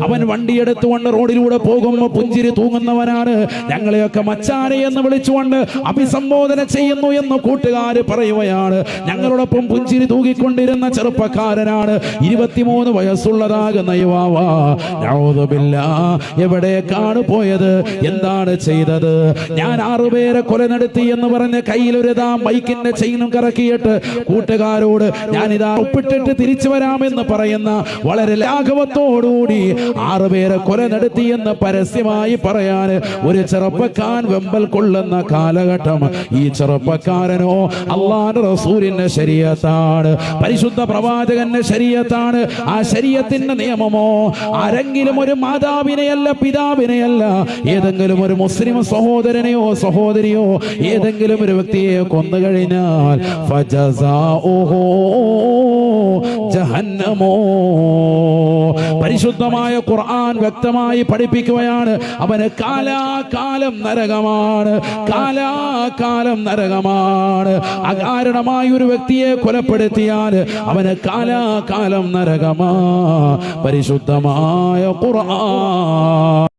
അവൻ വണ്ടിയെടുത്തുകൊണ്ട് റോഡിലൂടെ പോകുമ്പോൾ പുഞ്ചിരി തൂങ്ങുന്നവനാണ്. ഞങ്ങളെയൊക്കെ മച്ചാനെ എന്ന് വിളിച്ചുകൊണ്ട് അഭിസംബോധന ചെയ്യുന്നു എന്ന് കൂട്ടുകാര് പറയുകയാണ്. ഞങ്ങളോടൊപ്പം പുഞ്ചിരി തൂകിക്കൊണ്ടിരുന്ന ചെറുപ്പക്കാരനാണ്. 23 വയസ്സുള്ളതാകുന്ന യുവാവാ. എവിടേക്കാണ് പോയത്? എന്താണ് ചെയ്തത്? ഞാൻ 6 പേരെ കൊല നടത്തി എന്ന് പറഞ്ഞ് കയ്യിലൊരു ബൈക്കിന്റെ ചെയിനും കറക്കിയിട്ട് കൂട്ടുകാരോട് ഞാനിതാ ഒപ്പിട്ടിട്ട് തിരിച്ചു വരാമെന്ന് പറയുന്ന വളരെ ലാഘവത്തോടുകൂടി 6 പേരെ കൊല നടത്തി എന്ന് പരസ്യമായി പറയാൻ ഒരു ചെറുപ്പക്കാരൻ വെമ്പൽ കൊള്ളുന്ന കാലഘട്ടം. ഈ ചെറുപ്പക്കാരനോ അല്ലാഹുവിന്റെ റസൂലിന്റെ ശരീഅത്താണ്, പരിശുദ്ധ പ്രവാചകന്റെ ശരീഅത്താണ്. ആ ശരീഅത്തിന്റെ നിയമമോ ആരെങ്കിലും ഒരു മാതാവിനെയല്ല, പിതാവിനെയല്ല, ഏതെങ്കിലും ഒരു മുസ്ലിം സഹോദരനെയോ സഹോദരിയോ ഏതെങ്കിലും ഒരു വ്യക്തിയെ കൊന്നു കഴിഞ്ഞാൽ ഫജസാഉഹു ജഹന്നമോ. പരിശുദ്ധമായ ഖുർആൻ വ്യക്തമായി പഠിപ്പിക്കുകയാണ്, അവന് കാലാകാലം നരകമാണ്, കാലാകാലം നരകമാണ്. അകാരണമായ ഒരു വ്യക്തിയെ കൊലപ്പെടുത്തിയാൽ അവന് കാലാകാലം നരകമാ. പരിശുദ്ധമായ ഖുർആൻ